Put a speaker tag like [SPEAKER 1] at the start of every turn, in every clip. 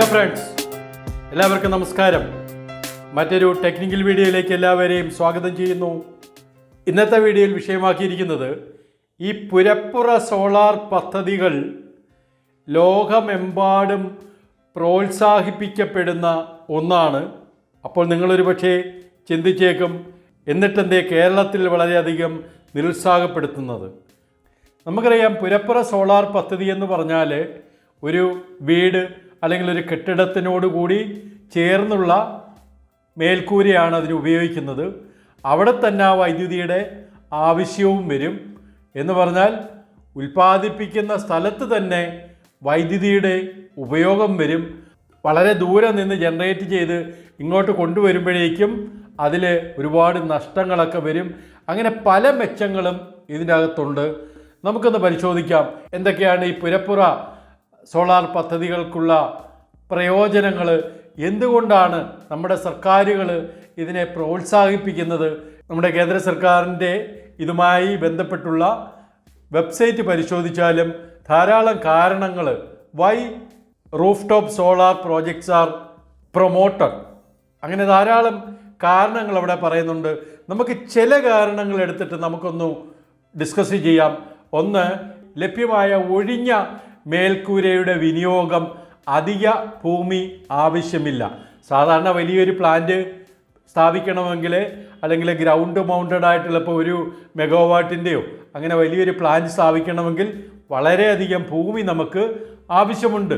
[SPEAKER 1] Hello friends, എല്ലാവർക്കും നമസ്കാരം. മറ്റൊരു ടെക്നിക്കൽ വീഡിയോയിലേക്ക് എല്ലാവരെയും സ്വാഗതം ചെയ്യുന്നു. ഇന്നത്തെ വീഡിയോയിൽ വിഷയമാക്കിയിരിക്കുന്നത് ഈ പുരപ്പുറ സോളാർ പദ്ധതികൾ ലോകമെമ്പാടും പ്രോത്സാഹിപ്പിക്കപ്പെടുന്ന ഒന്നാണ്. അപ്പോൾ നിങ്ങളൊരു പക്ഷേ ചിന്തിച്ചേക്കും, എന്നിട്ടെന്തേ കേരളത്തിൽ വളരെയധികം നിരുത്സാഹപ്പെടുത്തുന്നത്? നമുക്കറിയാം, പുരപ്പുറ സോളാർ പദ്ധതി എന്ന് പറഞ്ഞാൽ ഒരു വീട് അല്ലെങ്കിൽ ഒരു കെട്ടിടത്തിനോട് കൂടി ചേർന്നുള്ള മേൽക്കൂരയാണ് അതിന് ഉപയോഗിക്കുന്നത്. അവിടെ തന്നെ ആ വൈദ്യുതിയുടെ ആവശ്യവും വരും. എന്ന് പറഞ്ഞാൽ ഉൽപ്പാദിപ്പിക്കുന്ന സ്ഥലത്ത് തന്നെ വൈദ്യുതിയുടെ ഉപയോഗം വരും. വളരെ ദൂരെ നിന്ന് ജനറേറ്റ് ചെയ്ത് ഇങ്ങോട്ട് കൊണ്ടുവരുമ്പോഴേക്കും അതിൽ ഒരുപാട് നഷ്ടങ്ങളൊക്കെ വരും. അങ്ങനെ പല മെച്ചങ്ങളും ഇതിൻ്റെ അകത്തുണ്ട്. നമുക്കൊന്ന് പരിശോധിക്കാം എന്തൊക്കെയാണ് ഈ പുരപ്പുറ സോളാർ പദ്ധതികൾക്കുള്ള പ്രയോജനങ്ങൾ, എന്തുകൊണ്ടാണ് നമ്മുടെ സർക്കാരുകൾ ഇതിനെ പ്രോത്സാഹിപ്പിക്കുന്നത്. നമ്മുടെ കേന്ദ്ര സർക്കാരിൻ്റെ ഇതുമായി ബന്ധപ്പെട്ടുള്ള വെബ്സൈറ്റ് പരിശോധിച്ചാലും ധാരാളം കാരണങ്ങൾ why roof top solar projects are promoted, അങ്ങനെ ധാരാളം കാരണങ്ങൾ അവിടെ പറയുന്നുണ്ട്. നമുക്ക് ചില കാരണങ്ങൾ എടുത്തിട്ട് നമുക്കൊന്ന് ഡിസ്കസ് ചെയ്യാം. ഒന്ന്, ലഭ്യമായ ഒഴിഞ്ഞ മേൽക്കൂരയുടെ വിനിയോഗം. അധിക ഭൂമി ആവശ്യമില്ല. സാധാരണ വലിയൊരു പ്ലാന്റ് സ്ഥാപിക്കണമെങ്കിൽ അല്ലെങ്കിൽ ഗ്രൗണ്ട് മൗണ്ടഡ് ആയിട്ടുള്ള ഇപ്പോൾ ഒരു മെഗാവാട്ടിൻ്റെയോ അങ്ങനെ വലിയൊരു പ്ലാന്റ് സ്ഥാപിക്കണമെങ്കിൽ വളരെയധികം ഭൂമി നമുക്ക് ആവശ്യമുണ്ട്.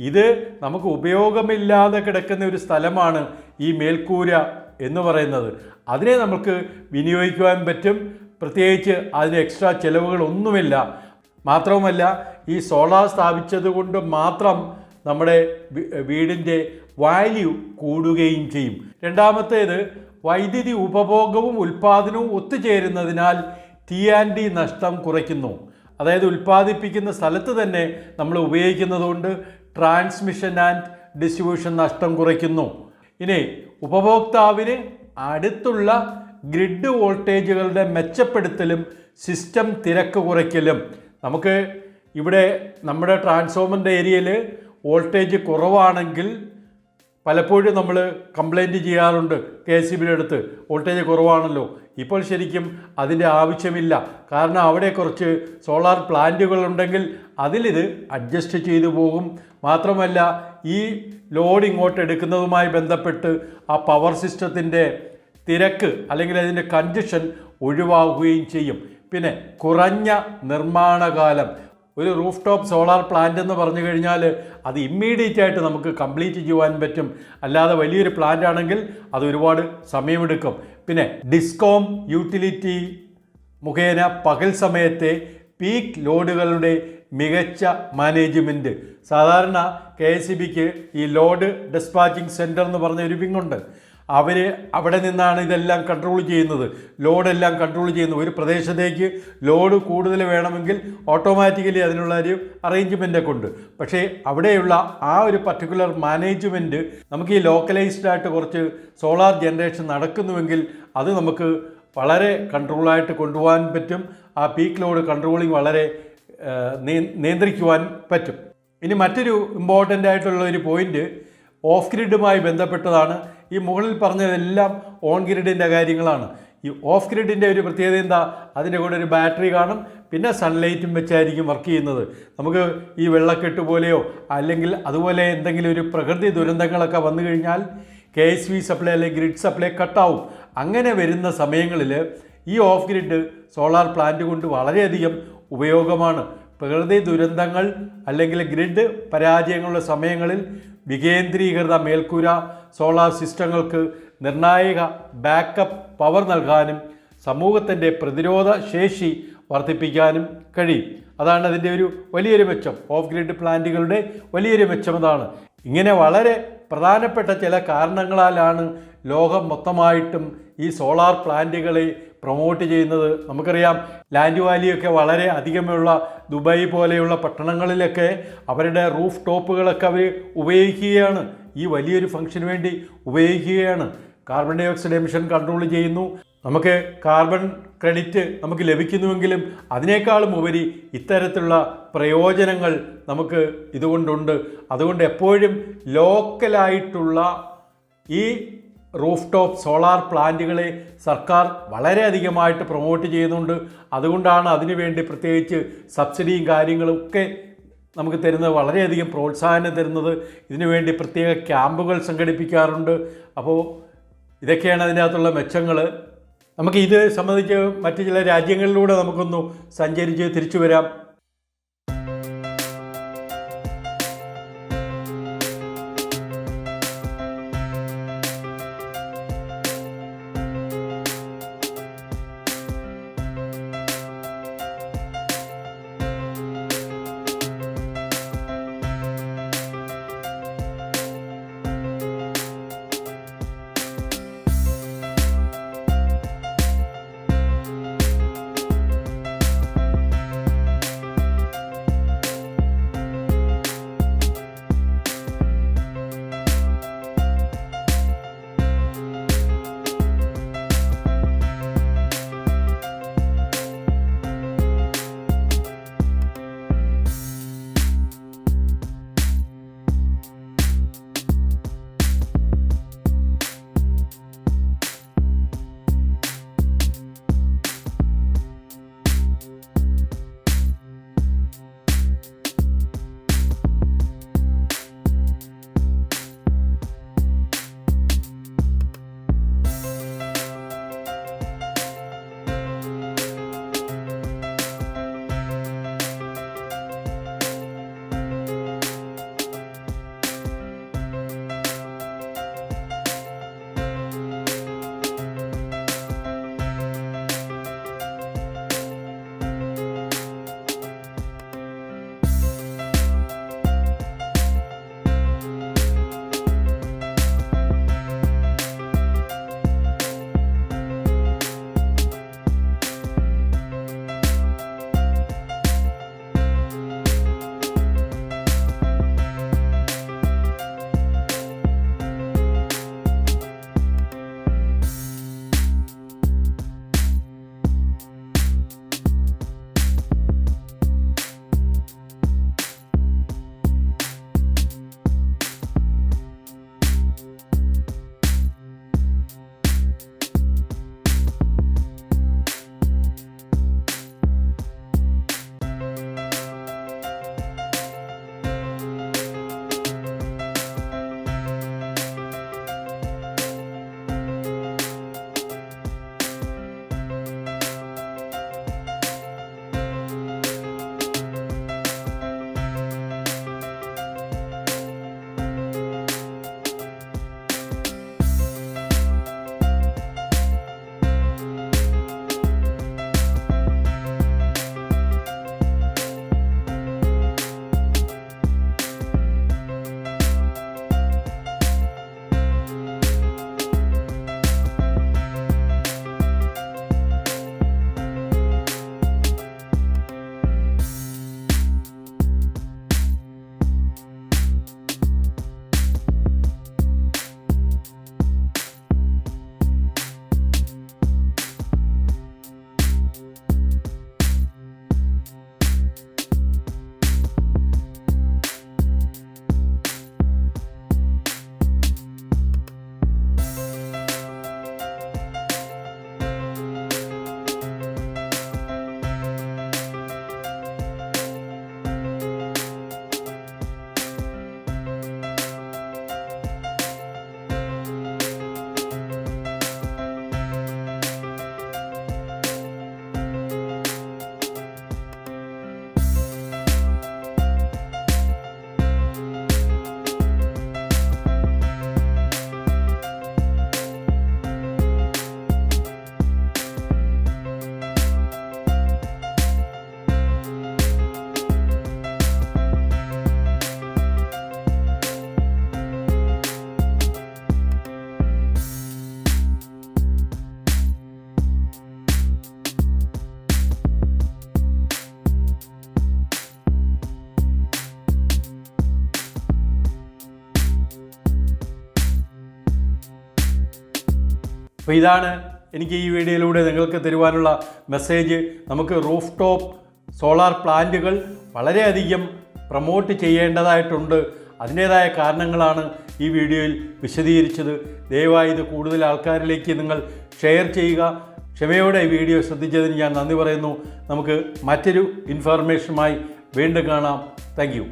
[SPEAKER 1] ഇത് നമുക്ക് ഉപയോഗമില്ലാതെ കിടക്കുന്ന ഒരു സ്ഥലമാണ് ഈ മേൽക്കൂര എന്ന് പറയുന്നത്. അതിനെ നമുക്ക് വിനിയോഗിക്കുവാൻ പറ്റും. പ്രത്യേകിച്ച് അതിന് എക്സ്ട്രാ ചിലവുകളൊന്നുമില്ല. മാത്രവുമല്ല, ഈ സോളാർ സ്ഥാപിച്ചത് കൊണ്ട് മാത്രം നമ്മുടെ വീടിൻ്റെ വാല്യൂ കൂടുകയും ചെയ്യും. രണ്ടാമത്തേത്, വൈദ്യുതി ഉപഭോഗവും ഉൽപ്പാദനവും ഒത്തുചേരുന്നതിനാൽ T&D നഷ്ടം കുറയ്ക്കുന്നു. അതായത് ഉൽപ്പാദിപ്പിക്കുന്ന സ്ഥലത്ത് തന്നെ നമ്മൾ ഉപയോഗിക്കുന്നതുകൊണ്ട് ട്രാൻസ്മിഷൻ ആൻഡ് ഡിസ്ട്രിബ്യൂഷൻ നഷ്ടം കുറയ്ക്കുന്നു. ഇനി ഉപഭോക്താവിന് അടുത്തുള്ള ഗ്രിഡ് വോൾട്ടേജുകളുടെ മെച്ചപ്പെടുത്തലും സിസ്റ്റം തിരക്ക് കുറയ്ക്കലും. നമുക്ക് ഇവിടെ നമ്മുടെ ട്രാൻസ്ഫോമറിൻ്റെ ഏരിയയിൽ വോൾട്ടേജ് കുറവാണെങ്കിൽ പലപ്പോഴും നമ്മൾ കംപ്ലൈൻറ്റ് ചെയ്യാറുണ്ട് KCBയുടെ അടുത്ത്, വോൾട്ടേജ് കുറവാണല്ലോ. ഇപ്പോൾ ശരിക്കും അതിൻ്റെ ആവശ്യമില്ല. കാരണം അവിടെ കുറച്ച് സോളാർ പ്ലാന്റുകളുണ്ടെങ്കിൽ അതിലിത് അഡ്ജസ്റ്റ് ചെയ്തു പോകും. മാത്രമല്ല, ഈ ലോഡ് ഇങ്ങോട്ട് എടുക്കുന്നതുമായി ബന്ധപ്പെട്ട് ആ പവർ സിസ്റ്റത്തിൻ്റെ തിരക്ക് അല്ലെങ്കിൽ അതിൻ്റെ കൺജഷൻ ഒഴിവാക്കുകയും ചെയ്യും. പിന്നെ കുറഞ്ഞ നിർമ്മാണകാലം. ഒരു റൂഫ് ടോപ്പ് സോളാർ പ്ലാന്റ് എന്ന് പറഞ്ഞു കഴിഞ്ഞാൽ അത് ഇമ്മീഡിയറ്റ് ആയിട്ട് നമുക്ക് കംപ്ലീറ്റ് ചെയ്യുവാൻ പറ്റും. അല്ലാതെ വലിയൊരു പ്ലാന്റ് ആണെങ്കിൽ അത് ഒരുപാട് സമയമെടുക്കും. പിന്നെ ഡിസ്കോം യൂട്ടിലിറ്റി മുഖേന പകൽ സമയത്തെ പീക്ക് ലോഡുകളുടെ മികച്ച മാനേജ്മെൻറ്റ്. സാധാരണ KCBക്ക് ഈ ലോഡ് ഡിസ്പാച്ചിങ് സെൻറ്റർ എന്ന് പറഞ്ഞ ഒരു വിങ്ങുണ്ട്. അവർ അവിടെ നിന്നാണ് ഇതെല്ലാം കൺട്രോൾ ചെയ്യുന്നത്, ലോഡെല്ലാം കൺട്രോൾ ചെയ്യുന്നത്. ഒരു പ്രദേശത്തേക്ക് ലോഡ് കൂടുതൽ വേണമെങ്കിൽ ഓട്ടോമാറ്റിക്കലി അതിനുള്ള ഒരു അറേഞ്ച്മെൻ്റൊക്കെ ഉണ്ട്. പക്ഷേ അവിടെയുള്ള ആ ഒരു പർട്ടിക്കുലർ മാനേജ്മെൻറ്റ് നമുക്ക് ഈ ലോക്കലൈസ്ഡ് ആയിട്ട് കുറച്ച് സോളാർ ജനറേഷൻ നടക്കുന്നുവെങ്കിൽ അത് നമുക്ക് വളരെ കൺട്രോളായിട്ട് കൊണ്ടുപോകാൻ പറ്റും. ആ പീക്ക് ലോഡ് കൺട്രോളിങ് വളരെ നിയന്ത്രിക്കുവാൻ പറ്റും. ഇനി മറ്റൊരു ഇമ്പോർട്ടൻ്റ് ആയിട്ടുള്ള ഒരു പോയിൻ്റ് ഓഫ് ഗ്രിഡുമായി ബന്ധപ്പെട്ടതാണ്. ഈ മുകളിൽ പറഞ്ഞതെല്ലാം ഓൺ ഗ്രിഡിൻ്റെ കാര്യങ്ങളാണ്. ഈ ഓഫ് ഗ്രിഡിൻ്റെ ഒരു പ്രത്യേകത എന്താ? അതിൻ്റെ കൂടെ ഒരു ബാറ്ററി കാണും, പിന്നെ സൺലൈറ്റും വെച്ചായിരിക്കും വർക്ക് ചെയ്യുന്നത്. നമുക്ക് ഈ വെള്ളക്കെട്ട് പോലെയോ അല്ലെങ്കിൽ അതുപോലെ എന്തെങ്കിലും ഒരു പ്രകൃതി ദുരന്തങ്ങളൊക്കെ വന്നു കഴിഞ്ഞാൽ KSB സപ്ലൈ അല്ലെങ്കിൽ ഗ്രിഡ് സപ്ലൈ കട്ടാവും. അങ്ങനെ വരുന്ന സമയങ്ങളിൽ ഈ ഓഫ് ഗ്രിഡ് സോളാർ പ്ലാന്റ് കൊണ്ട് വളരെയധികം ഉപയോഗമാണ്. പ്രകൃതി ദുരന്തങ്ങൾ അല്ലെങ്കിൽ ഗ്രിഡ് പരാജയങ്ങളുടെ സമയങ്ങളിൽ വികേന്ദ്രീകൃത മേൽക്കൂര സോളാർ സിസ്റ്റങ്ങൾക്ക് നിർണായക ബാക്കപ്പ് പവർ നൽകാനും സമൂഹത്തിൻ്റെ പ്രതിരോധ ശേഷി വർദ്ധിപ്പിക്കാനും കഴിയും. അതാണ് അതിൻ്റെ ഒരു വലിയൊരു മെച്ചം. ഓഫ് ഗ്രിഡ് പ്ലാന്റുകളുടെ വലിയൊരു മെച്ചം അതാണ്. ഇങ്ങനെ വളരെ പ്രധാനപ്പെട്ട ചില കാരണങ്ങളാലാണ് ലോകം മൊത്തമായിട്ടും ഈ സോളാർ പ്ലാന്റുകളെ പ്രൊമോട്ട് ചെയ്യുന്നത്. നമുക്കറിയാം, ലാൻഡ് വാലിയൊക്കെ വളരെ അധികമുള്ള ദുബായ് പോലെയുള്ള പട്ടണങ്ങളിലൊക്കെ അവരുടെ റൂഫ് ടോപ്പുകളൊക്കെ അവർ ഉപയോഗിക്കുകയാണ്. ഈ വലിയൊരു ഫംഗ്ഷന് വേണ്ടി ഉപയോഗിക്കുകയാണ്. Carbon dioxide emission control ചെയ്യുന്നു. നമുക്ക് കാർബൺ ക്രെഡിറ്റ് നമുക്ക് ലഭിക്കുന്നുവെങ്കിലും അതിനേക്കാളും ഉപരി ഇത്തരത്തിലുള്ള പ്രയോജനങ്ങൾ നമുക്ക് ഇതുകൊണ്ടുണ്ട്. അതുകൊണ്ട് എപ്പോഴും ലോക്കലായിട്ടുള്ള ഈ റൂഫ് ടോപ്പ് സോളാർ പ്ലാന്റുകളെ സർക്കാർ വളരെയധികമായിട്ട് പ്രൊമോട്ട് ചെയ്യുന്നുണ്ട്. അതുകൊണ്ടാണ് അതിനുവേണ്ടി പ്രത്യേകിച്ച് സബ്സിഡിയും കാര്യങ്ങളും ഒക്കെ നമുക്ക് തരുന്നത്, വളരെയധികം പ്രോത്സാഹനം തരുന്നത്. ഇതിനുവേണ്ടി പ്രത്യേക ക്യാമ്പുകൾ സംഘടിപ്പിക്കാറുണ്ട്. അപ്പോൾ ഇതൊക്കെയാണ് അതിനകത്തുള്ള മെച്ചങ്ങൾ. നമുക്ക് ഇത് സംബന്ധിച്ച് മറ്റ് ചില രാജ്യങ്ങളിലൂടെ നമുക്കൊന്ന് സഞ്ചരിച്ച് തിരിച്ചു വരാം. അപ്പോൾ ഇതാണ് എനിക്ക് ഈ വീഡിയോയിലൂടെ നിങ്ങൾക്ക് തരുവാനുള്ള മെസ്സേജ്, നമുക്ക് റൂഫ് ടോപ്പ് സോളാർ പ്ലാന്റുകൾ വളരെയധികം പ്രൊമോട്ട് ചെയ്യേണ്ടതായിട്ടുണ്ട്. അതിൻ്റേതായ കാരണങ്ങളാണ് ഈ വീഡിയോയിൽ വിശദീകരിച്ചത്. ദയവായി ഇത് കൂടുതൽ ആൾക്കാരിലേക്ക് നിങ്ങൾ ഷെയർ ചെയ്യുക. ക്ഷമയോടെ ഈ വീഡിയോ ശ്രദ്ധിച്ചതിന് ഞാൻ നന്ദി പറയുന്നു. നമുക്ക് മറ്റൊരു ഇൻഫർമേഷനുമായി വീണ്ടും കാണാം. Thank you.